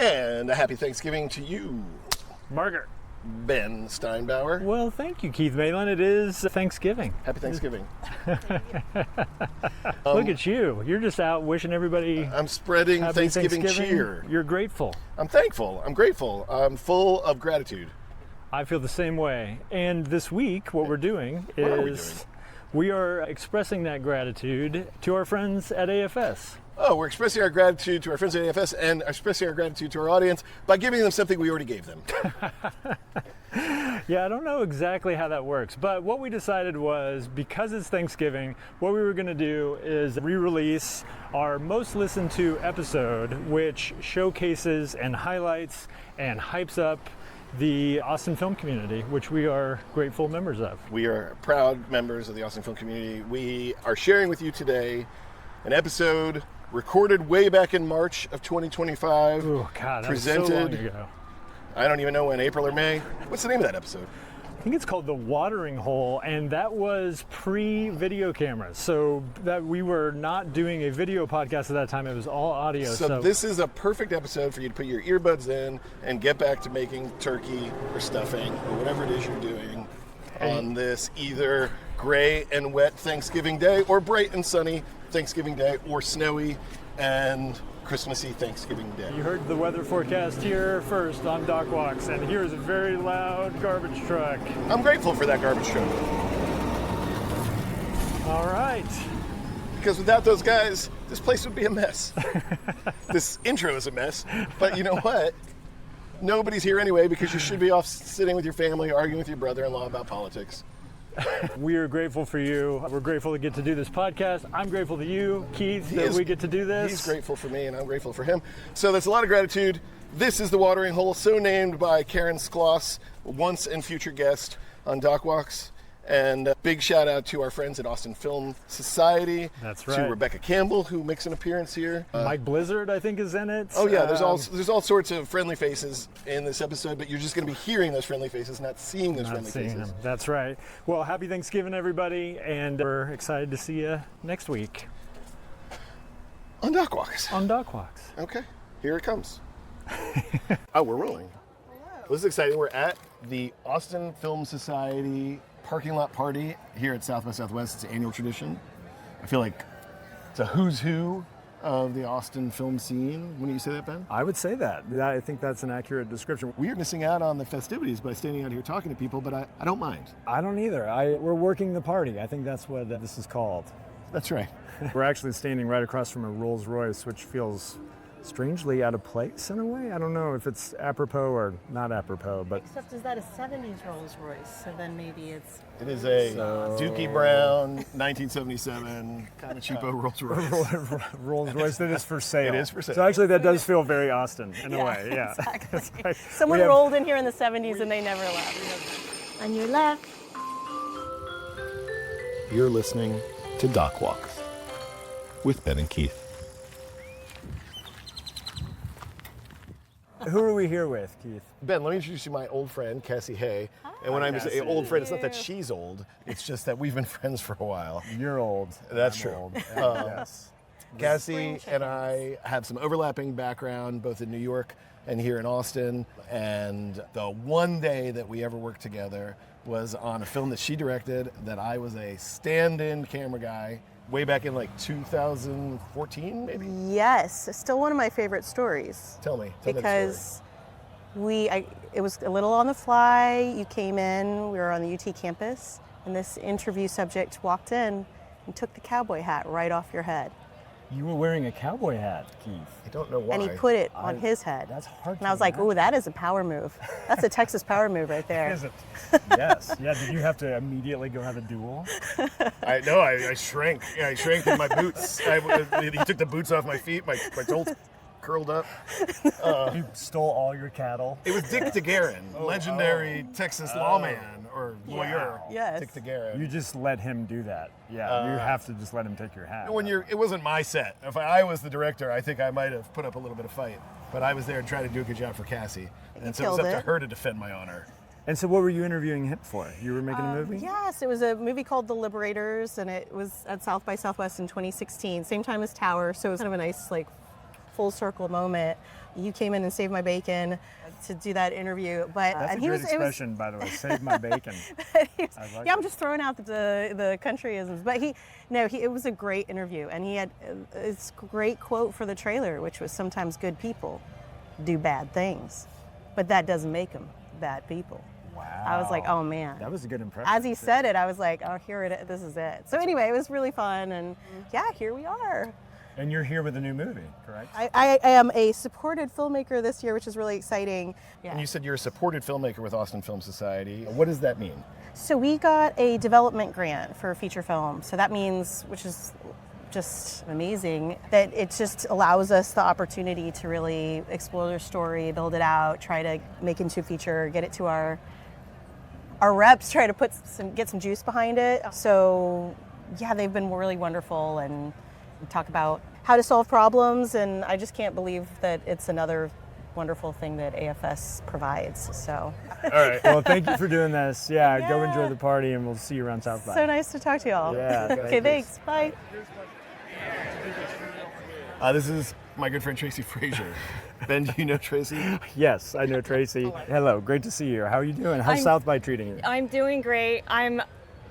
And a happy Thanksgiving to you, Margaret. Ben Steinbauer. Well, thank you, Keith Malin. It is Thanksgiving. Happy Thanksgiving. Look at you. You're just out wishing everybody I'm spreading happy Thanksgiving cheer. You're grateful. I'm thankful. I'm grateful. I'm full of gratitude. I feel the same way. And this week, what we're doing is we are expressing that gratitude to our friends at AFS. Oh, we're expressing our gratitude to our friends at AFS and expressing our gratitude to our audience by giving them something we already gave them. Yeah, I don't know exactly how that works, but what we decided was, because it's Thanksgiving, what we were going to do is re-release our most listened to episode, which showcases and highlights and hypes up the Austin film community, which we are grateful members of. We are proud members of the Austin film community. We are sharing with you today an episode recorded way back in March of 2025. Oh God, that presented, was so long ago. I don't even know when, April or May. What's the name of that episode? I think it's called The Watering Hole, and that was pre-video cameras. So that we were not doing a video podcast at that time, it was all audio. So this is a perfect episode for you to put your earbuds in and get back to making turkey or stuffing or whatever it is you're doing on this either gray and wet Thanksgiving Day or bright and sunny Thanksgiving Day or snowy and Christmassy Thanksgiving Day. You heard the weather forecast here first on Doc Walks, and here's a very loud garbage truck. I'm grateful for that garbage truck. All right. Because without those guys, this place would be a mess. This intro is a mess, but you know what? Nobody's here anyway because you should be off sitting with your family, arguing with your brother-in-law about politics. We are grateful for you. We're grateful to get to do this podcast. I'm grateful to you, Keith, that we get to do this. He's grateful for me, and I'm grateful for him. So that's a lot of gratitude. This is The Watering Hole, so named by Karen Skloss, once and future guest on Doc Walks. And big shout out to our friends at Austin Film Society. That's right. To Rebecca Campbell, who makes an appearance here. Mike Blizzard, I think, is in it. Oh yeah, there's all sorts of friendly faces in this episode, but you're just going to be hearing those friendly faces, not seeing those friendly faces. Them. That's right. Well, happy Thanksgiving, everybody, and we're excited to see you next week. On Doc Walks. On Doc Walks. Okay, here it comes. Oh, we're rolling. Well, this is exciting. We're at the Austin Film Society parking lot party here at South by Southwest. It's an annual tradition. I feel like it's a who's who of the Austin film scene. Wouldn't you say that, Ben? I would say that. I think that's an accurate description. We are missing out on the festivities by standing out here talking to people, but I don't mind. I don't either. We're working the party. I think that's what this is called. That's right. We're actually standing right across from a Rolls Royce, which feels strangely out of place in a way. I don't know if it's apropos or not apropos, but... Except is that a 70s Rolls Royce? So then maybe it's... It is a Dookie Brown, 1977, kind of cheapo Rolls Royce. Rolls Royce that is for sale. It is for sale. So actually that does feel very Austin in a way, yeah. Exactly. Like, Someone rolled in here in the 70s and they never left. On your left. You're listening to Doc Walks with Ben and Keith. Who are we here with, Keith? Ben, let me introduce you to my old friend, Cassie Hay. Hi. And when I say old friend, it's not that Thank you. she's old. It's just that we've been friends for a while. You're old. That's I'm true. old. Yes. Cassie Spring and chickens. I have some overlapping background, both in New York and here in Austin. And the one day that we ever worked together was on a film that she directed that I was a stand-in camera guy way back in like 2014, maybe? Yes, it's still one of my favorite stories. Tell me the story. Because it was a little on the fly. You came in, we were on the UT campus, and this interview subject walked in and took the cowboy hat right off your head. You were wearing a cowboy hat, Keith. I don't know why. And he put it on his head. That's hard And I was like, ooh, that is a power move. That's a Texas power move right there. Is it? Yes. Yeah, did you have to immediately go have a duel? I shrank. Yeah, I shrank in my boots. He took the boots off my feet. My toes curled up. You stole all your cattle. It was Dick DeGuerin, legendary Texas lawman or lawyer. Yes. Dick DeGuerin. You just let him do that. Yeah, you have to just let him take your hat. It wasn't my set. If I was the director, I think I might have put up a little bit of fight. But I was there and tried to do a good job for Cassie. And so it was up to her to defend my honor. And so what were you interviewing him for? You were making a movie? Yes, it was a movie called The Liberators, and it was at South by Southwest in 2016, same time as Tower, so it was kind of a nice, like, full circle moment. You came in and saved my bacon to do that interview. But That's and a great expression, by the way. Save my bacon. Yeah, I'm just throwing out the countryisms. But it was a great interview, and he had this great quote for the trailer, which was, "Sometimes good people do bad things, but that doesn't make them bad people." Wow. I was like, oh man. That was a good impression. As he said it, I was like, oh, this is it. So anyway, it was really fun, and yeah, here we are. And you're here with a new movie, correct? I am a supported filmmaker this year, which is really exciting. Yeah. And you said you're a supported filmmaker with Austin Film Society. What does that mean? So we got a development grant for a feature film. So that means, which is just amazing, that it just allows us the opportunity to really explore their story, build it out, try to make it into a feature, get it to our reps, try to get some juice behind it. So yeah, they've been really wonderful, and talk about how to solve problems, and I just can't believe that it's another wonderful thing that AFS provides. So All right. Well, thank you for doing this. Yeah, go enjoy the party, and we'll see you around South by. So nice to talk to y'all. Yeah. Okay, thanks. Bye. This is my good friend Tracy Frazier. Ben, do you know Tracy? Yes, I know Tracy. Hello, great to see you. How are you doing? How's South by treating you? I'm doing great. I'm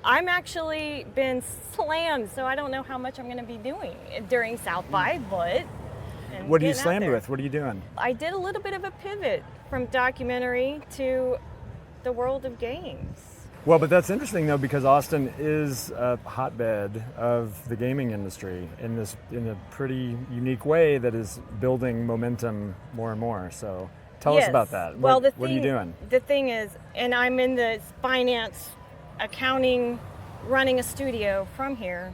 actually been slammed, so I don't know how much I'm going to be doing during South by, but... What are you slammed with? What are you doing? I did a little bit of a pivot from documentary to the world of games. Well, but that's interesting though, because Austin is a hotbed of the gaming industry in a pretty unique way that is building momentum more and more. So tell us about that. Well, what are you doing? The thing is, and I'm in the finance, accounting, running a studio from here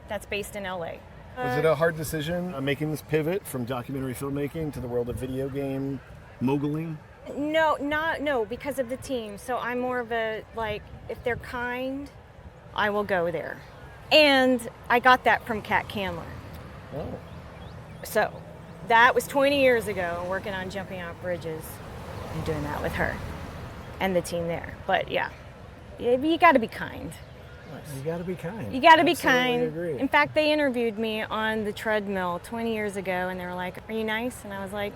that's based in LA. Was it a hard decision making this pivot from documentary filmmaking to the world of video game moguling? No, because of the team. So I'm more of a, like, if they're kind, I will go there. And I got that from Kat Candler. Oh. So that was 20 years ago, working on Jumping Out Bridges and doing that with her and the team there. But yeah, you got to be kind. You got to be kind. You got to be kind. Agree. In fact, they interviewed me on the treadmill 20 years ago, and they were like, "Are you nice?" And I was like,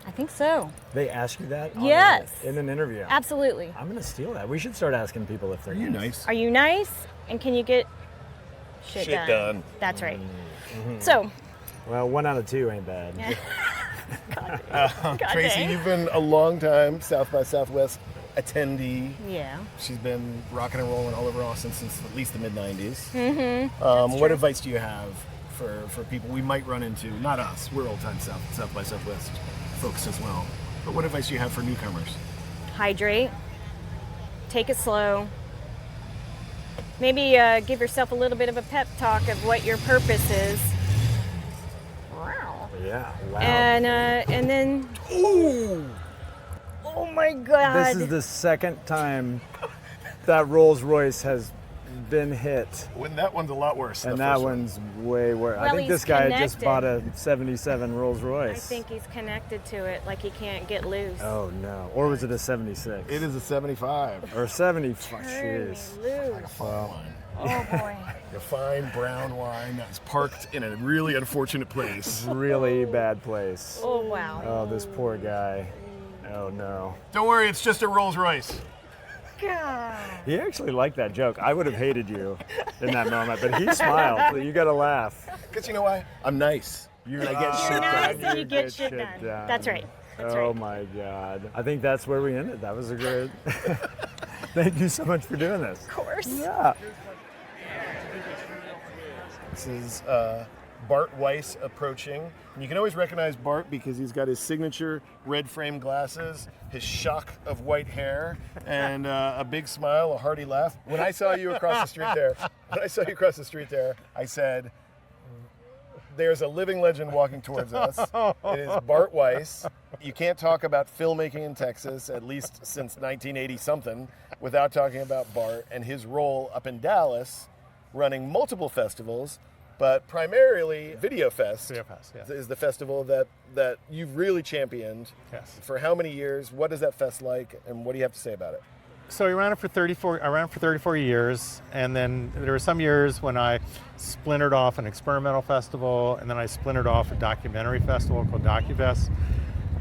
"I think so." They ask you that? Yes. In an interview? Absolutely. I'm going to steal that. We should start asking people if they're nice. Are you nice? And can you get shit done? That's right. Mm-hmm. So. Well, 1 out of 2 ain't bad. God Tracy, dang. you've been a long time South by Southwest attendee. Yeah. She's been rocking and rolling all over Austin since at least the mid-90s. Mm-hmm. What advice do you have for people we might run into? Not us, we're old-time South by Southwest folks as well. But what advice do you have for newcomers? Hydrate. Take it slow. Maybe give yourself a little bit of a pep talk of what your purpose is. Wow. Yeah, wow. And then... Ooh! Oh my God. This is the second time that Rolls Royce has been hit. When that one's a lot worse. And the that first one's way worse. Well, I think this he's guy just connected. bought a 77 Rolls Royce. I think he's connected to it, like he can't get loose. Oh no. Or was it a 76? It is a 75. Or 75. Turn Jeez. me loose. Like a fine wine. Oh boy. A fine brown wine that's parked in a really unfortunate place. Really bad place. Oh wow. Oh, this poor guy. Oh no. Don't worry, it's just a Rolls Royce. God. He actually liked that joke. I would have hated you in that moment, but he smiled. So you got to laugh. Because you know why? I'm nice. And I get shit You're nice done. and you get shit done. That's right. That's Oh right. my God. I think that's where we ended. That was a great. Thank you so much for doing this. Of course. Yeah. This is Bart Weiss approaching. And you can always recognize Bart because he's got his signature red frame glasses, his shock of white hair, and a big smile, a hearty laugh. When I saw you across the street there, I said, there's a living legend walking towards us. It is Bart Weiss. You can't talk about filmmaking in Texas, at least since 1980-something, without talking about Bart and his role up in Dallas, running multiple festivals, but primarily Video Fest is the festival that you've really championed. Yes. For how many years? What is that fest like, and what do you have to say about it? So I ran it for 34 years, and then there were some years when I splintered off an experimental festival, and then I splintered off a documentary festival called DocuFest.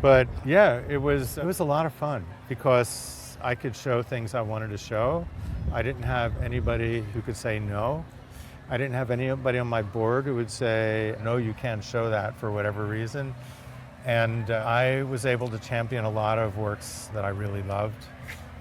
But yeah, it was a lot of fun because I could show things I wanted to show. I didn't have anybody who could say no. I didn't have anybody on my board who would say, no, you can't show that for whatever reason. And I was able to champion a lot of works that I really loved.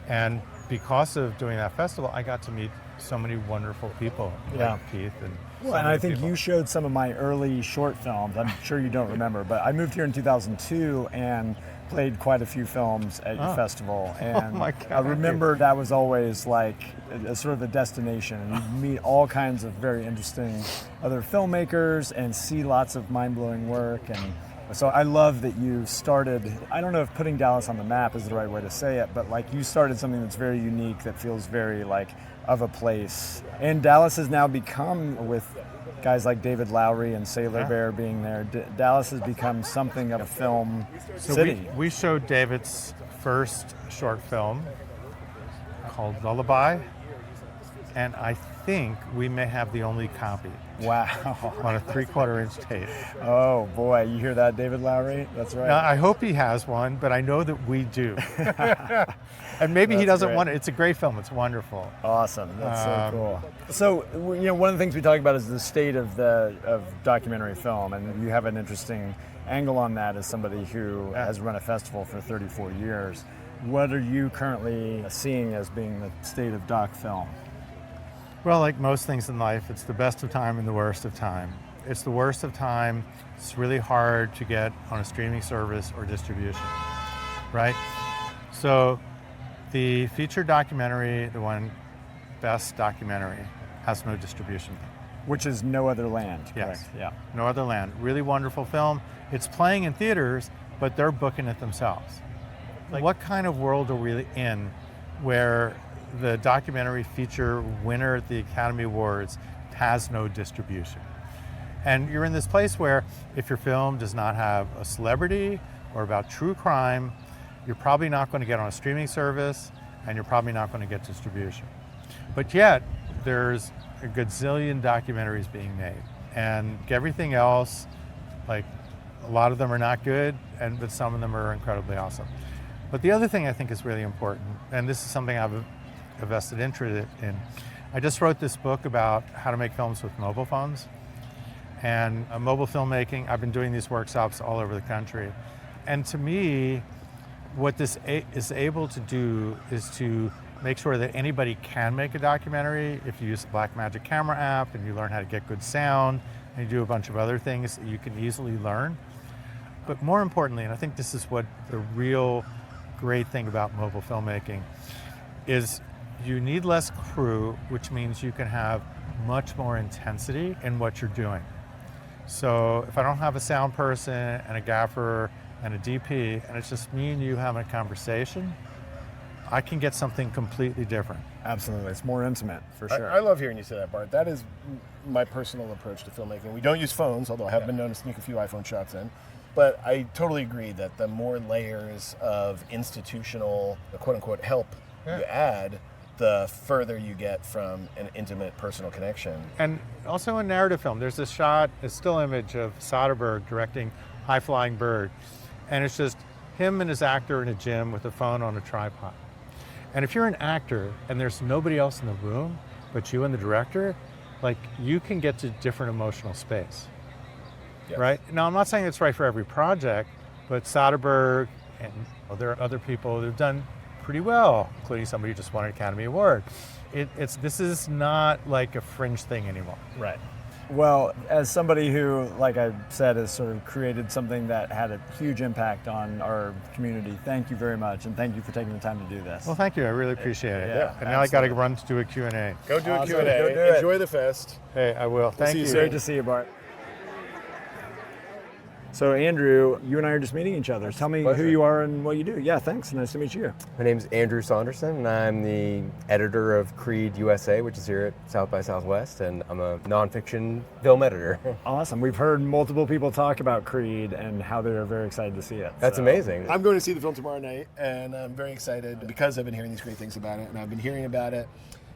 And because of doing that festival, I got to meet so many wonderful people, like Keith. And I think you showed some of my early short films. I'm sure you don't remember, but I moved here in 2002 and played quite a few films at your festival. And my God. I remember that was always like a sort of the destination. And you meet all kinds of very interesting other filmmakers and see lots of mind-blowing work. And so I love that you started, I don't know if putting Dallas on the map is the right way to say it, but like you started something that's very unique, that feels very like of a place. And Dallas has now become, with guys like David Lowery and Sailor Bear being there, Dallas has become something of a film city. We showed David's first short film called Lullaby, and I think we may have the only copy. Wow. On a 3/4 inch tape. Oh boy, you hear that, David Lowery? That's right. Now, I hope he has one, but I know that we do. And maybe he doesn't want it. It's a great film. It's wonderful. Awesome. That's so cool. So, one of the things we talk about is the state of documentary film, and you have an interesting angle on that as somebody who has run a festival for 34 years. What are you currently seeing as being the state of doc film? Well, like most things in life, it's the best of time and the worst of time. It's the worst of time. It's really hard to get on a streaming service or distribution, right? So the feature documentary, the one best documentary, has no distribution. Which is No Other Land, correct? Yes. Yeah. No Other Land. Really wonderful film. It's playing in theaters, but they're booking it themselves. Like, what kind of world are we in where the documentary feature winner at the Academy Awards has no distribution? And you're in this place where if your film does not have a celebrity or about true crime, you're probably not going to get on a streaming service, and you're probably not going to get distribution. But yet, there's a gazillion documentaries being made, and everything else, like a lot of them are not good, but some of them are incredibly awesome. But the other thing I think is really important, and this is something I've a vested interest in. I just wrote this book about how to make films with mobile phones and mobile filmmaking. I've been doing these workshops all over the country. And to me, what this is able to do is to make sure that anybody can make a documentary. If you use the Blackmagic camera app and you learn how to get good sound and you do a bunch of other things that you can easily learn. But more importantly, and I think this is what the real great thing about mobile filmmaking is, you need less crew, which means you can have much more intensity in what you're doing. So if I don't have a sound person and a gaffer and a DP, and it's just me and you having a conversation, I can get something completely different. Absolutely, it's more intimate, for sure. I love hearing you say that, Bart. That is my personal approach to filmmaking. We don't use phones, although I have been known to sneak a few iPhone shots in. But I totally agree that the more layers of institutional, quote-unquote, help you add, the further you get from an intimate personal connection. And also in narrative film, there's this shot, a still image of Soderbergh directing High Flying Bird. And it's just him and his actor in a gym with a phone on a tripod. And if you're an actor and there's nobody else in the room but you and the director, like, you can get to different emotional space, right? Now, I'm not saying it's right for every project, but Soderbergh and there are other people who've done pretty well, including somebody who just won an Academy Award. This is not like a fringe thing anymore. Right. Well, as somebody who, like I said, has sort of created something that had a huge impact on our community, thank you very much, and thank you for taking the time to do this. Well, thank you. I really appreciate it. Yeah, and now I got to run to do a Q&A. Go do a Awesome. Q&A. Go do it. Enjoy the fest. Hey, I will. Thank you. Great to see you, Bart. So Andrew, you and I are just meeting each other. Tell me Pleasure. who you are and what you do. Yeah, thanks. Nice to meet you. My name is Andrew Saunderson, and I'm the editor of CREEDE USA, which is here at South by Southwest, and I'm a nonfiction film editor. Awesome. We've heard multiple people talk about CREEDE and how they're very excited to see it. That's So- amazing. I'm going to see the film tomorrow night, and I'm very excited because I've been hearing these great things about it, and I've been hearing about it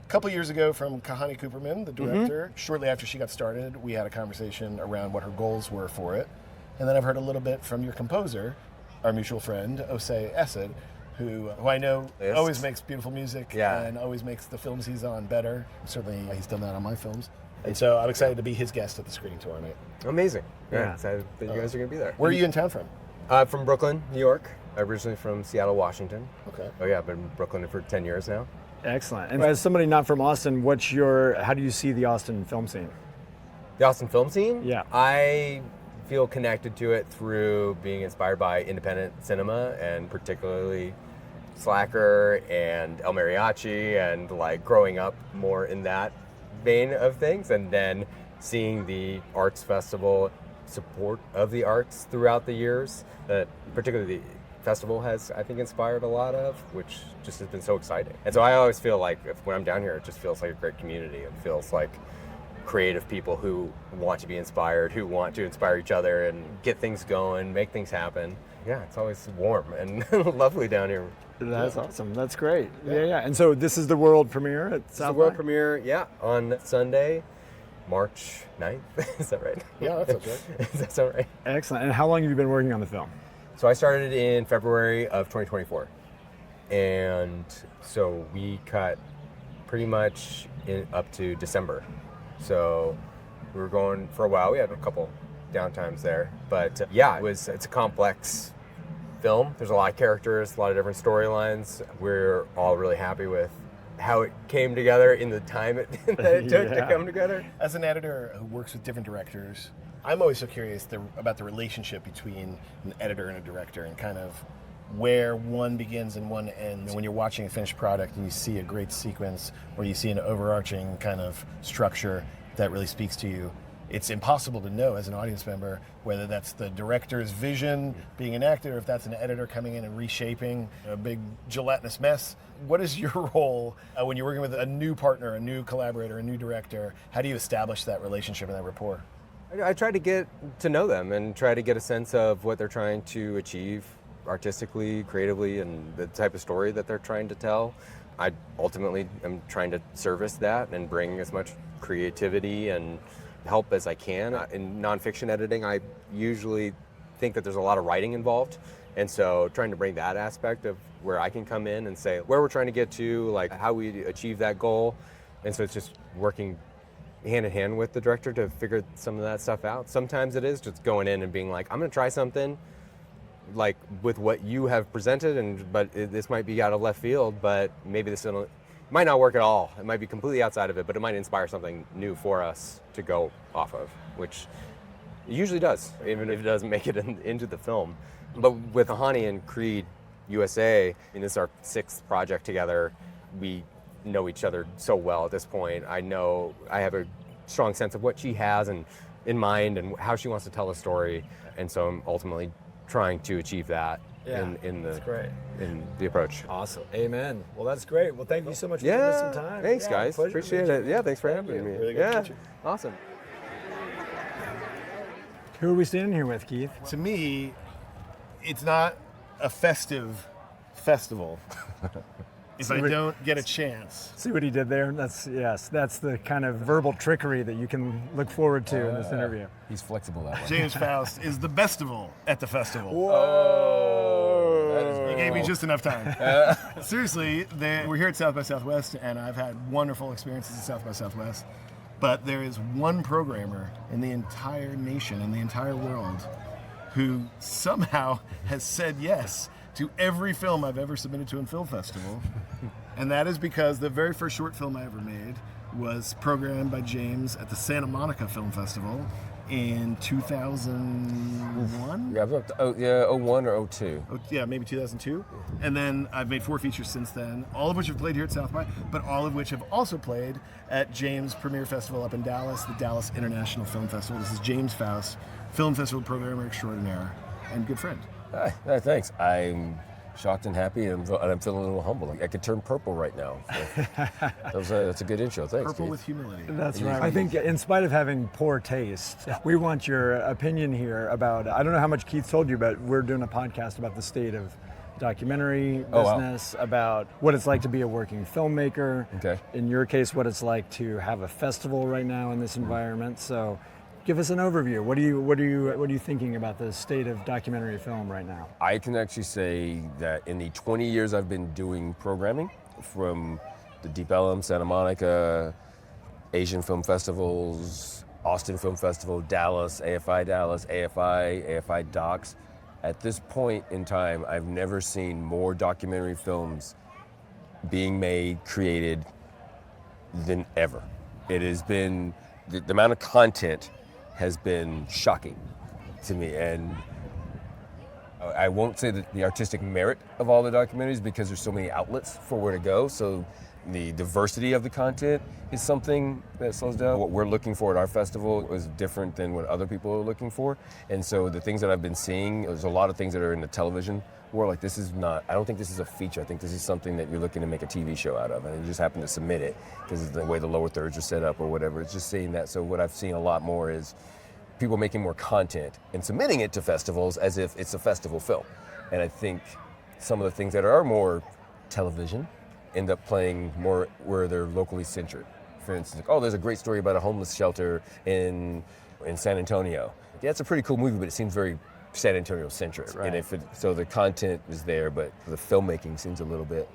a couple years ago from Kahani Cooperman, the director. Shortly after she got started, we had a conversation around what her goals were for it. And then I've heard a little bit from your composer, our mutual friend, Osei Esed, who I know Yes. always makes beautiful music Yeah. and always makes the films he's on better. Certainly he's done that on my films. And so I'm excited to be his guest at the screening tomorrow night. Amazing. Yeah. Yeah, excited that you guys are going to be there. Where are you in town from? From Brooklyn, New York. Originally from Seattle, Washington. Okay. Oh yeah, I've been in Brooklyn for 10 years now. Excellent. And as somebody not from Austin, how do you see the Austin film scene? The Austin film scene? Yeah. I feel connected to it through being inspired by independent cinema, and particularly Slacker and El Mariachi, and like growing up more in that vein of things, and then seeing the arts festival support of the arts throughout the years that particularly the festival has, I think, inspired a lot of, which just has been so exciting. And so I always feel like when I'm down here, it just feels like a great community. It feels like creative people who want to be inspired, who want to inspire each other and get things going, make things happen. Yeah, it's always warm and lovely down here. That's awesome. That's great. Yeah. And so this is the world premiere at It's South the world by? premiere, yeah, on Sunday, March 9th. Is that right? Yeah, that sounds right. Does that sound right? Excellent. And how long have you been working on the film? So I started in February of 2024. And so we cut pretty much up to December. So we were going for a while. We had a couple downtimes there. But yeah, it's a complex film. There's a lot of characters, a lot of different storylines. We're all really happy with how it came together in the time that it took to Yeah. come together. As an editor who works with different directors, I'm always so curious about the relationship between an editor and a director, and kind of where one begins and one ends. When you're watching a finished product and you see a great sequence, or you see an overarching kind of structure that really speaks to you, it's impossible to know as an audience member whether that's the director's vision being enacted, or if that's an editor coming in and reshaping a big gelatinous mess. What is your role when you're working with a new partner, a new collaborator, a new director? How do you establish that relationship and that rapport? I try to get to know them and try to get a sense of what they're trying to achieve artistically, creatively, and the type of story that they're trying to tell. I ultimately am trying to service that and bring as much creativity and help as I can. In nonfiction editing, I usually think that there's a lot of writing involved, and so trying to bring that aspect of where I can come in and say where we're trying to get to, like how we achieve that goal. And so it's just working hand in hand with the director to figure some of that stuff out. Sometimes it is just going in and being like, I'm going to try something like with what you have presented, but this might be out of left field, but maybe this might not work at all. It might be completely outside of it, but it might inspire something new for us to go off of, which it usually does, even if it doesn't make it into the film. But with Kahani and CREEDE USA, this is our 6th project together. We know each other so well at this point. I know I have a strong sense of what she has in mind and how she wants to tell a story, and so I'm ultimately trying to achieve that in the approach. Awesome. Amen. Well, that's great. Well, thank you so much for giving us some time. Thanks, Yeah, guys. pleasure to Appreciate meet it. you. Yeah, thanks for Thank having you. me. Really good to meet you. Awesome. Who are we standing here with, Keith? To me, it's not a festive festival if I don't get a chance. See what he did there? That's the kind of verbal trickery that you can look forward to in this interview. He's flexible that way. James Faust is the bestival at the festival. Oh, You gave me just enough time. Seriously, we're here at South by Southwest, and I've had wonderful experiences at South by Southwest. But there is one programmer in the entire nation, in the entire world, who somehow has said yes to every film I've ever submitted to a film festival. And that is because the very first short film I ever made was programmed by James at the Santa Monica Film Festival in 2001? Yeah, 01 or 02. Oh, yeah, maybe 2002. And then I've made 4 features since then, all of which have played here at South by, but all of which have also played at James Premiere Festival up in Dallas, the Dallas International Film Festival. This is James Faust film festival programmer extraordinaire, and good friend. Hi, thanks. I'm shocked and happy, and I'm feeling a little humble. I could turn purple right now. So that's a good intro. Thanks. Purple Keith. with humility. That's right. I think in spite of having poor taste, we want your opinion here about, I don't know how much Keith told you, but we're doing a podcast about the state of documentary business, about what it's like to be a working filmmaker. Okay. In your case, what it's like to have a festival right now in this environment. So give us an overview. What are you thinking about the state of documentary film right now? I can actually say that in the 20 years I've been doing programming, from the Deep Ellum, Santa Monica, Asian film festivals, Austin Film Festival, Dallas, AFI Docs, at this point in time, I've never seen more documentary films being made, created than ever. It has been, the amount of content has been shocking to me, and I won't say that the artistic merit of all the documentaries, because there's so many outlets for where to go, so the diversity of the content is something that slows down. What we're looking for at our festival is different than what other people are looking for, and so the things that I've been seeing, there's a lot of things that are in the television world, like this is not, I don't think this is a feature, I think this is something that you're looking to make a TV show out of, and you just happen to submit it because of the way the lower thirds are set up or whatever. It's just seeing that. So what I've seen a lot more is people making more content and submitting it to festivals as if it's a festival film. And I think some of the things that are more television end up playing more where they're locally centered. For instance, like, oh, there's a great story about a homeless shelter in San Antonio. Yeah, it's a pretty cool movie, but it seems very San Antonio centric. Right. And so the content is there, but the filmmaking seems a little bit,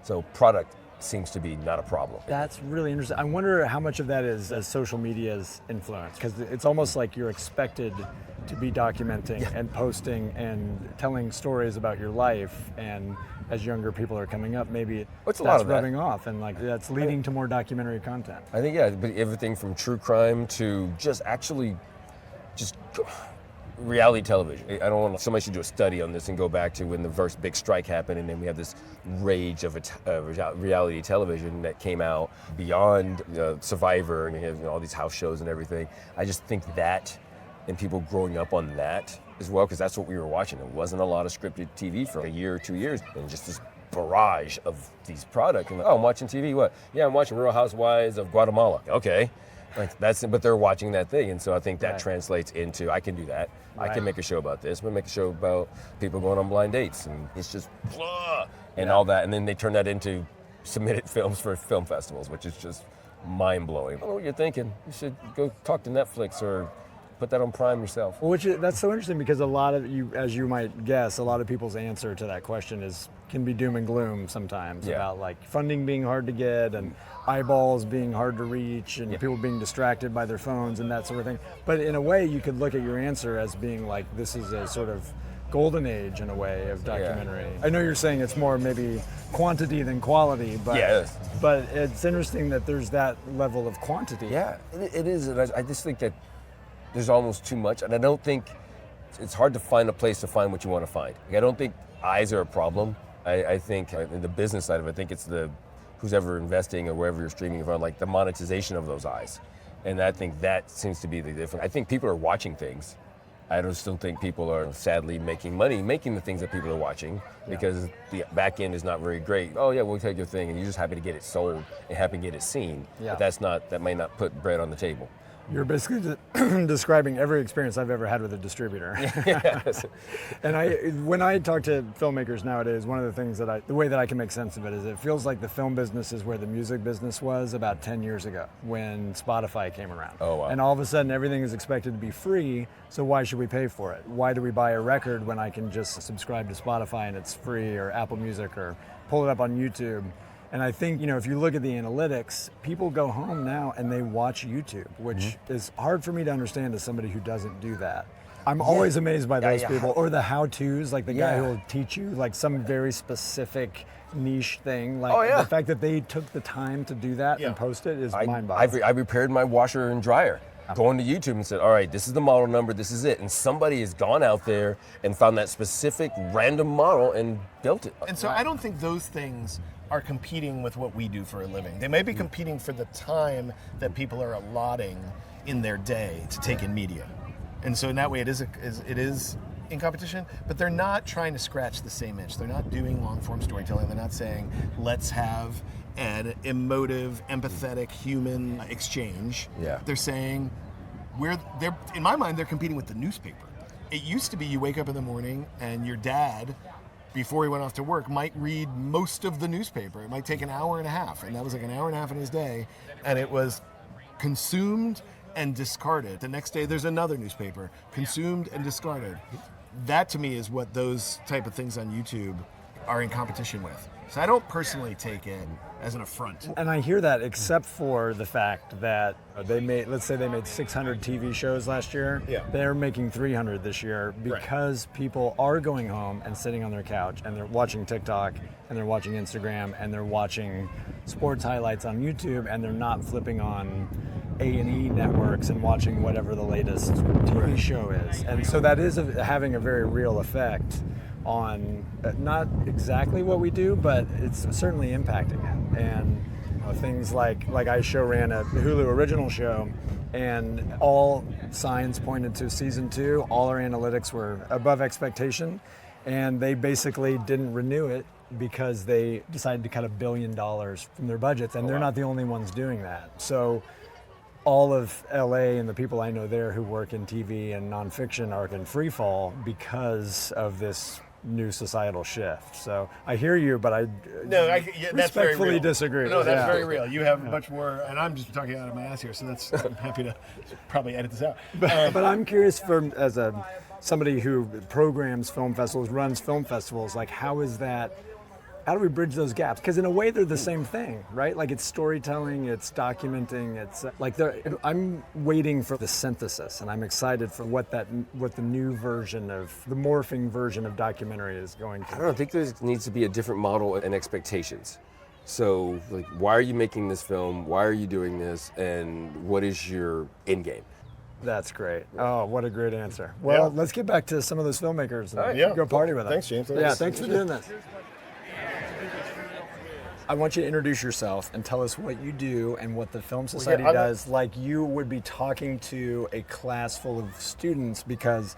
so product seems to be not a problem. That's really interesting. I wonder how much of that is social media's influence, because it's almost like you're expected to be documenting and posting and telling stories about your life, and as younger people are coming up, maybe It's a that's lot of that. rubbing off, and like that's leading to more documentary content. I think, yeah, but everything from true crime to just reality television. I don't want somebody should do a study on this and go back to when the first big strike happened, and then we have this rage of reality television that came out beyond Survivor, and you have all these house shows and everything. I just think that, and people growing up on that as well, because that's what we were watching. There wasn't a lot of scripted TV for a year or 2 years, and just this barrage of these products. And I'm watching TV. What? Yeah, I'm watching Real Housewives of Guatemala. Okay. Like but they're watching that thing, and so I think that translates into, I can do that. I can make a show about this. I'm gonna make a show about people going on blind dates, and it's just blah, and all that, and then they turn that into submitted films for film festivals, which is just mind-blowing. I don't know what you're thinking. You should go talk to Netflix or put that on Prime yourself. Well, that's so interesting, because a lot of you, as you might guess, a lot of people's answer to that question can be doom and gloom sometimes, about like funding being hard to get and eyeballs being hard to reach and people being distracted by their phones and that sort of thing. But in a way, you could look at your answer as being like, this is a sort of golden age in a way of documentary. I know you're saying it's more maybe quantity than quality, but but it's interesting that there's that level of quantity. Yeah, it is. And I just think that there's almost too much, and I don't think it's hard to find a place to find what you want to find. Like, I don't think eyes are a problem. I think in the business side of it, I think it's who's ever investing or wherever you're streaming from, like the monetization of those eyes. And I think that seems to be the difference. I think people are watching things. I just don't think people are sadly making money making the things that people are watching, because the back end is not very great. Oh yeah, we'll take your thing, and you're just happy to get it sold and happy to get it seen. But that might not put bread on the table. You're basically describing every experience I've ever had with a distributor. And when I talk to filmmakers nowadays, one of the things the way that I can make sense of it is it feels like the film business is where the music business was about 10 years ago when Spotify came around. Oh, wow. And all of a sudden everything is expected to be free, so why should we pay for it? Why do we buy a record when I can just subscribe to Spotify and it's free, or Apple Music, or pull it up on YouTube? And I think, if you look at the analytics, people go home now and they watch YouTube, which is hard for me to understand as somebody who doesn't do that. I'm always amazed by those people, or the how-tos, like the guy who will teach you like some very specific niche thing. Like the fact that they took the time to do that and post it is mind-boggling. I repaired my washer and dryer. Going to YouTube and said, all right, this is the model number, this is it. And somebody has gone out there and found that specific random model and built it. And so I don't think those things are competing with what we do for a living. They may be competing for the time that people are allotting in their day to take in media. And so in that way, it is in competition, but they're not trying to scratch the same itch. They're not doing long form storytelling. They're not saying, let's have an emotive, empathetic human exchange. Yeah. They're saying, in my mind, they're competing with the newspaper. It used to be you wake up in the morning and your dad, before he went off to work, might read most of the newspaper. It might take an hour and a half, and that was like an hour and a half in his day, and it was consumed and discarded. The next day there's another newspaper, consumed and discarded. That to me is what those type of things on YouTube are in competition with. So I don't personally take it as an affront. And I hear that, except for the fact that let's say they made 600 TV shows last year. Yeah. They're making 300 this year because people are going home and sitting on their couch and they're watching TikTok and they're watching Instagram and they're watching sports highlights on YouTube and they're not flipping on A&E networks and watching whatever the latest TV show is. And so that is having a very real effect on not exactly what we do, but it's certainly impacting it. And things like I ran a Hulu original show, and all signs pointed to season 2. All our analytics were above expectation, and they basically didn't renew it because they decided to cut $1 billion from their budgets, and they're not the only ones doing that. So all of LA and the people I know there who work in TV and nonfiction are in free fall because of this new societal shift. So I hear you, but I that's very respectfully real. disagree. No, that's very real. You have much more, and I'm just talking out of my ass here, so I'm happy to probably edit this out. But I'm curious, as somebody who programs film festivals, runs film festivals, like how do we bridge those gaps? Because in a way, they're the same thing, right? Like it's storytelling, it's documenting, it's like I'm waiting for the synthesis, and I'm excited for what the new version of the morphing version of documentary is going to. I don't think there needs to be a different model and expectations. So, like, why are you making this film? Why are you doing this? And what is your end game? That's great. Oh, what a great answer. Well, let's get back to some of those filmmakers and go party with them. Thanks, James. Yeah, thanks for doing this. I want you to introduce yourself and tell us what you do and what the Film Society does, like you would be talking to a class full of students, because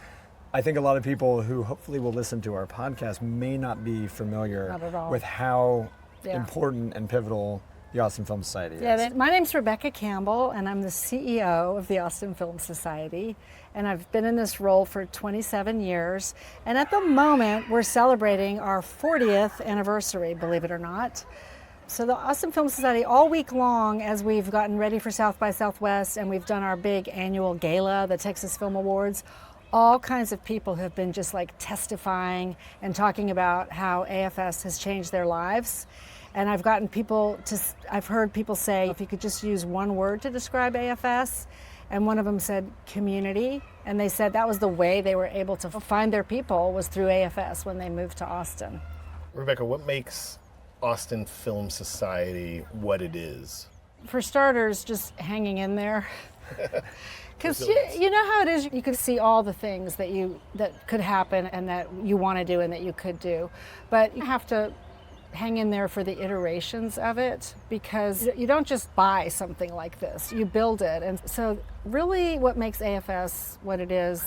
I think a lot of people who hopefully will listen to our podcast may not be familiar with how important and pivotal the Austin Film Society is. Yeah, my name's Rebecca Campbell, and I'm the CEO of the Austin Film Society, and I've been in this role for 27 years, and at the moment we're celebrating our 40th anniversary, believe it or not. So the Austin Film Society, all week long, as we've gotten ready for South by Southwest and we've done our big annual gala, the Texas Film Awards, all kinds of people have been just like testifying and talking about how AFS has changed their lives. And I've heard people say, if you could just use one word to describe AFS, and one of them said community, and they said that was the way they were able to find their people was through AFS when they moved to Austin. Rebecca, what makes Austin Film Society what it is? For starters, just hanging in there. Because you know how it is, you can see all the things that could happen and that you want to do and that you could do, but you have to hang in there for the iterations of it, because you don't just buy something like this, you build it. And so really what makes AFS what it is,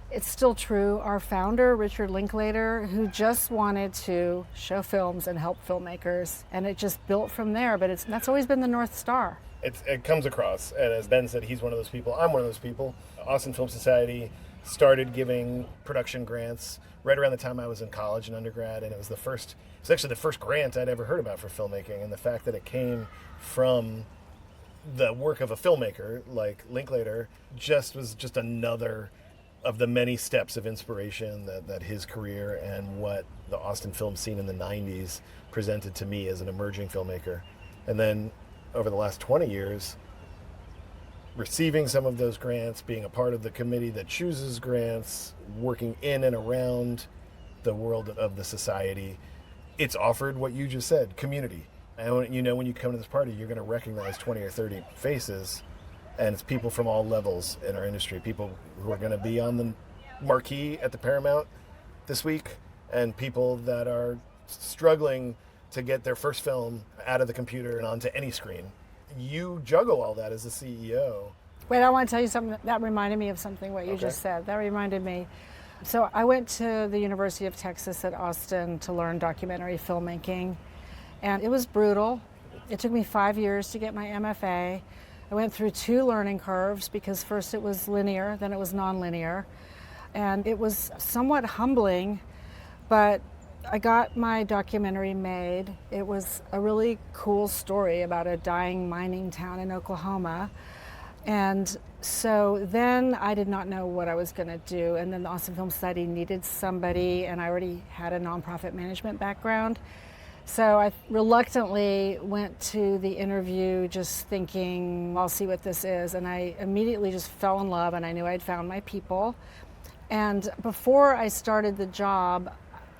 it's still true. Our founder, Richard Linklater, who just wanted to show films and help filmmakers, and it just built from there, but that's always been the North Star. It comes across, and as Ben said, he's one of those people, I'm one of those people. Austin Film Society started giving production grants right around the time I was in college and undergrad, and it was actually the first grant I'd ever heard about for filmmaking, and the fact that it came from the work of a filmmaker like Linklater was just another of the many steps of inspiration that his career and what the Austin film scene in the 90s presented to me as an emerging filmmaker. And then over the last 20 years, receiving some of those grants, being a part of the committee that chooses grants, working in and around the world of the society, it's offered what you just said, community. And when you come to this party, you're going to recognize 20 or 30 faces, and it's people from all levels in our industry, people who are going to be on the marquee at the Paramount this week, and people that are struggling to get their first film out of the computer and onto any screen. You juggle all that as a CEO. Wait, I want to tell you something that reminded me of something, what you just said. That reminded me. So I went to the University of Texas at Austin to learn documentary filmmaking, and it was brutal. It took me 5 years to get my MFA. I went through 2 learning curves because first it was linear, then it was nonlinear. And it was somewhat humbling, but I got my documentary made. It was a really cool story about a dying mining town in Oklahoma. And so then I did not know what I was going to do. And then the Austin Film Society needed somebody, and I already had a nonprofit management background. So I reluctantly went to the interview just thinking, I'll see what this is. And I immediately just fell in love, and I knew I'd found my people. And before I started the job,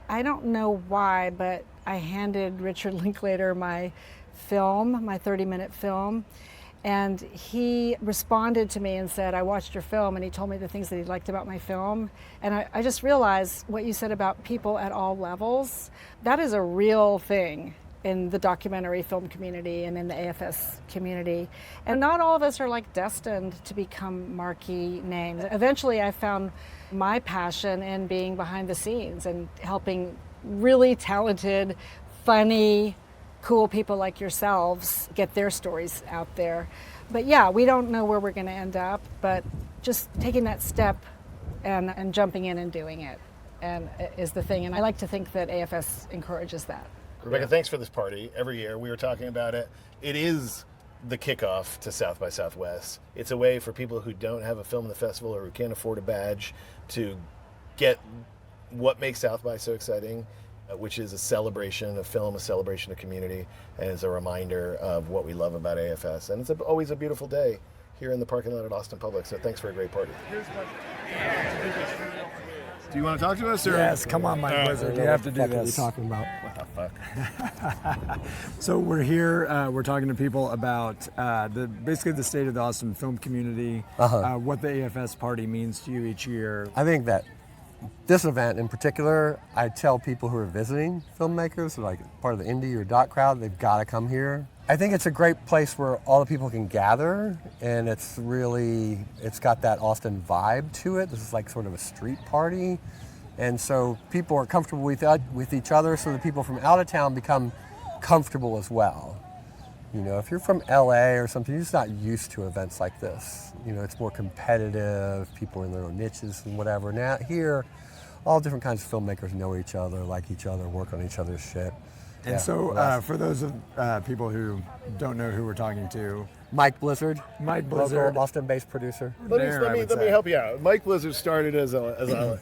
I don't know why, but I handed Richard Linklater my film, my 30-minute film. And he responded to me and said, I watched your film, and he told me the things that he liked about my film. And I just realized what you said about people at all levels, that is a real thing in the documentary film community and in the AFS community. And not all of us are like destined to become marquee names. Eventually I found my passion in being behind the scenes and helping really talented, funny, cool people like yourselves get their stories out there. But yeah, we don't know where we're going to end up, but just taking that step and jumping in and doing it and is the thing. And I like to think that AFS encourages that. Rebecca, thanks for this party. Every year we were talking about it. It is the kickoff to South by Southwest. It's a way for people who don't have a film in the festival or who can't afford a badge to get what makes South by so exciting, which is a celebration of film, a celebration of community, and is a reminder of what we love about AFS. And it's always a beautiful day here in the parking lot at Austin Public, so thanks for a great party. Do you want to talk to us? Or? Yes, come on, Mike Blizzard. You have to do this. What are you talking about? What the fuck? So we're here, we're talking to people about basically the state of the Austin film community, what the AFS party means to you each year. I think that this event in particular, I tell people who are visiting filmmakers, like part of the indie or doc crowd, they've got to come here. I think it's a great place where all the people can gather, and it's got that Austin vibe to it. This is like sort of a street party, and so people are comfortable with each other, so the people from out of town become comfortable as well. You know, if you're from LA or something, you're just not used to events like this. You know, it's more competitive, people are in their own niches and whatever. Now here, all different kinds of filmmakers know each other, like each other, work on each other's shit. And so for those of people who don't know who we're talking to, Mike Blizzard, local Austin-based producer. Let me help you out. Mike Blizzard started as a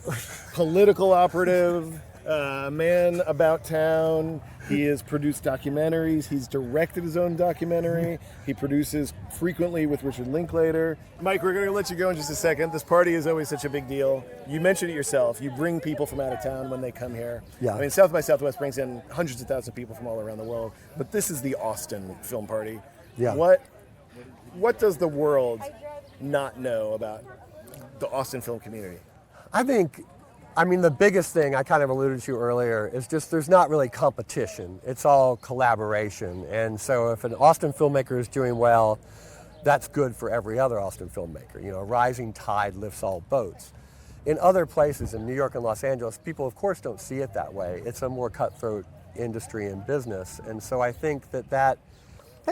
political operative, man about town. He has produced documentaries. He's directed his own documentary. He produces frequently with Richard Linklater. Mike, we're going to let you go in just a second. This party is always such a big deal. You mentioned it yourself. You bring people from out of town when they come here. Yeah. I mean, South by Southwest brings in hundreds of thousands of people from all around the world. But this is the Austin film party. Yeah. What does the world not know about the Austin film community? I mean, the biggest thing I kind of alluded to earlier is just there's not really competition. It's all collaboration. And so if an Austin filmmaker is doing well, that's good for every other Austin filmmaker. You know, a rising tide lifts all boats. In other places, in New York and Los Angeles, people, of course, don't see it that way. It's a more cutthroat industry and business. And so I think that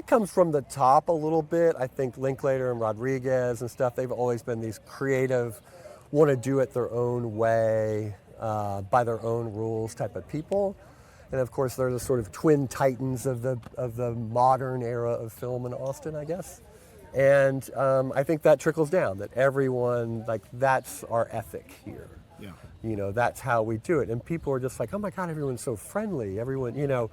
comes from the top a little bit. I think Linklater and Rodriguez and stuff, they've always been these creative, want to do it their own way, by their own rules type of people. And of course, they're the sort of twin titans of the modern era of film in Austin, I guess. And I think that trickles down, that everyone, like, that's our ethic here. Yeah. You know, that's how we do it. And people are just like, oh my God, everyone's so friendly. Everyone, you know,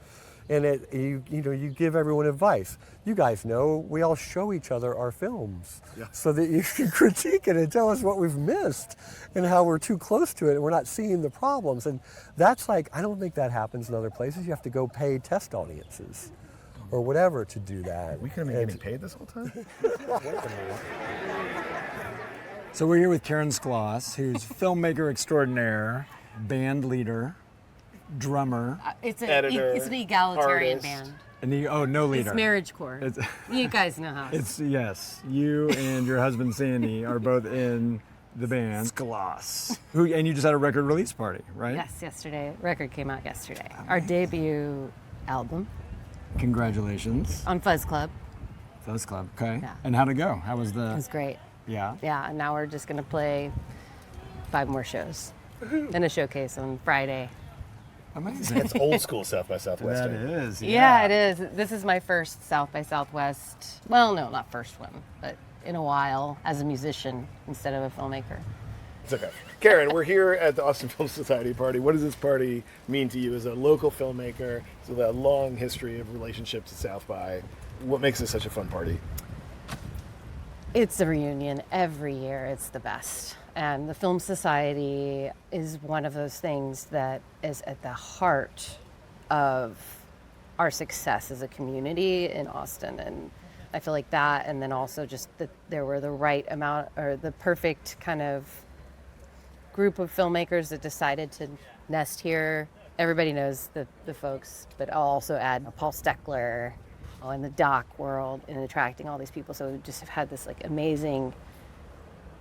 and you give everyone advice. You guys know we all show each other our films, so that you can critique it and tell us what we've missed and how we're too close to it and we're not seeing the problems. And that's like, I don't think that happens in other places. You have to go pay test audiences or whatever to do that. We could have been getting paid this whole time? So we're here with Karen Skloss, who's filmmaker extraordinaire, band leader, drummer, It's an editor, egalitarian artist. band. No leader. It's marriage core. You guys know how. Yes. You and your husband Sandy are both in the band Skloss. And you just had a record release party, right? Yes, yesterday. Record came out yesterday. Our debut album. Congratulations. On Fuzz Club. Fuzz Club, okay. Yeah. And how'd it go? How was the... It was great. Yeah? Yeah, and now we're just going to play 5 more shows and a showcase on Friday. Amazing. It's old school South by Southwest. That is, Yeah, it is. This is my first South by Southwest. Well, no, not first one, but in a while as a musician instead of a filmmaker. It's okay. Karen, we're here at the Austin Film Society party. What does this party mean to you as a local filmmaker with a long history of relationship to South by? What makes this such a fun party? It's a reunion every year. It's the best. And the Film Society is one of those things that is at the heart of our success as a community in Austin. And I feel like that, and then also just that there were the right amount, or the perfect kind of group of filmmakers that decided to nest here. Everybody knows the folks, but I'll also add Paul Steckler in the doc world in attracting all these people. So we just have had this like amazing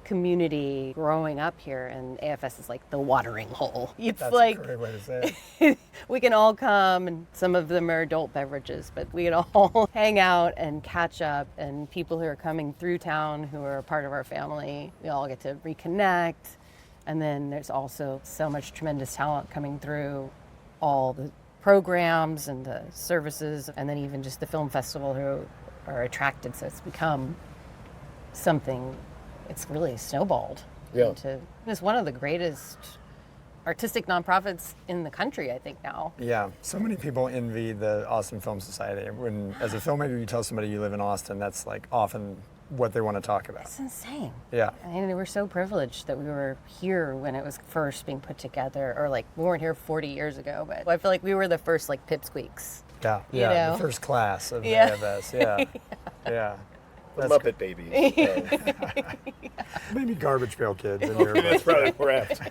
community growing up here, and AFS is like the watering hole. It's That's like a great way to say it. we can all come, and some of them are adult beverages, but we can all hang out and catch up, and people who are coming through town who are a part of our family, we all get to reconnect. And then there's also so much tremendous talent coming through all the programs and the services, and then even just the film festival who are attracted. So it's become something, it's really snowballed. Yeah. It's one of the greatest artistic nonprofits in the country, I think, now. Yeah, so many people envy the Austin Film Society. When, as a filmmaker, you tell somebody you live in Austin, that's like often what they want to talk about. It's insane. Yeah. I mean, we're so privileged that we were here when it was first being put together, or like we weren't here 40 years ago, but I feel like we were the first like pipsqueaks. Yeah, You know? the first class of Yeah. AFS, yeah. Yeah. The Muppet Babies. Maybe Garbage Pail Kids in your That's probably correct.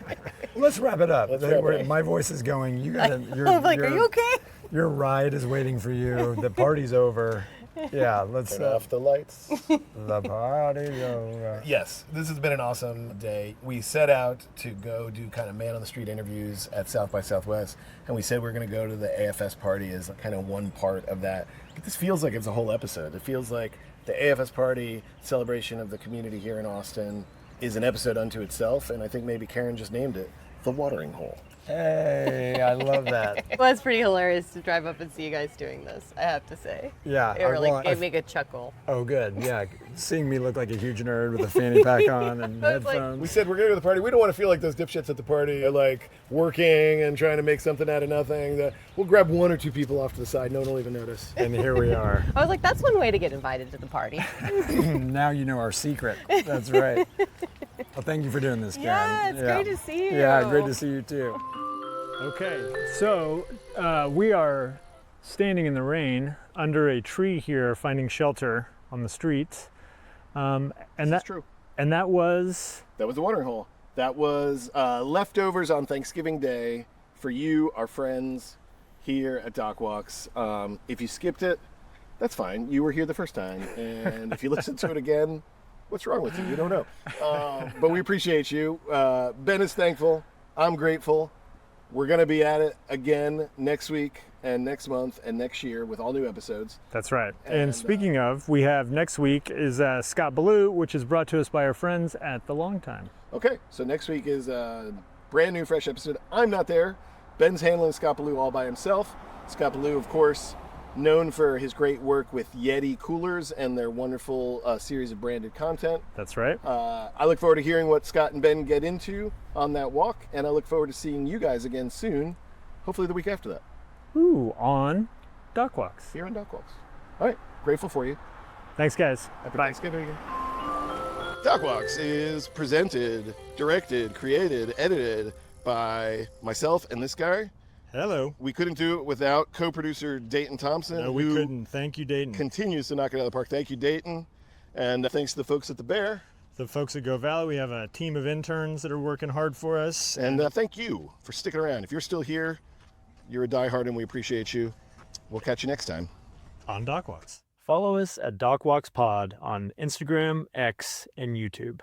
Let's wrap it up. Let's wrap it up. My voice is going. You gotta. I'm like, are you okay? Your ride is waiting for you. The party's over. Yeah, let's Turn off the lights. The party's over. Yes, this has been an awesome day. We set out to go do kind of man on the street interviews at South by Southwest, and we said we're going to go to the AFS party as kind of one part of that. But this feels like it's a whole episode. It feels like the AFS party, celebration of the community here in Austin, is an episode unto itself, and I think maybe Karen just named it The Watering Hole. Hey, I love that. Well, it's pretty hilarious to drive up and see you guys doing this, I have to say. Yeah. It really well, gave me a good chuckle. Oh, good. Yeah. Seeing me look like a huge nerd with a fanny pack on and I was like- headphones. We said we're going to go to the party. We don't want to feel like those dipshits at the party are like working and trying to make something out of nothing. We'll grab 1 or 2 people off to the side. No one will even notice. And here we are. I was like, that's one way to get invited to the party. Now you know our secret. That's right. Well, thank you for doing this, Karen. Yeah, it's great to see you. Yeah, great to see you too. Okay, so we are standing in the rain under a tree here, finding shelter on the streets. That's true. And that was That was the watering hole. That was leftovers on Thanksgiving Day for you, our friends here at Doc Walks. If you skipped it, that's fine. You were here the first time. And if you listen to it again, what's wrong with you? You don't know. But we appreciate you. Ben is thankful. I'm grateful. We're going to be at it again next week and next month and next year with all new episodes. That's right. And speaking of, we have next week is Scott Ballou, which is brought to us by our friends at The Long Time. Okay, so next week is a brand new, fresh episode. I'm not there. Ben's handling Scott Ballou all by himself. Scott Ballou, of course, known for his great work with Yeti coolers and their wonderful series of branded content. That's right. I look forward to hearing what Scott and Ben get into on that walk, and I look forward to seeing you guys again soon, hopefully the week after that. Ooh, on Doc Walks. Here on Doc Walks. All right, grateful for you. Thanks, guys. Happy Bye. Thanksgiving. Doc Walks is presented, directed, created, edited by myself and this guy. Hello. We couldn't do it without co-producer Dayton Thompson. No, we who couldn't. Thank you, Dayton. continues to knock it out of the park. Thank you, Dayton. And thanks to the folks at the Bear. The folks at Go Valley, we have a team of interns that are working hard for us. And thank you for sticking around. If you're still here, you're a diehard and we appreciate you. We'll catch you next time. on DocWalks. Follow us at DocWalksPod on Instagram, X, and YouTube.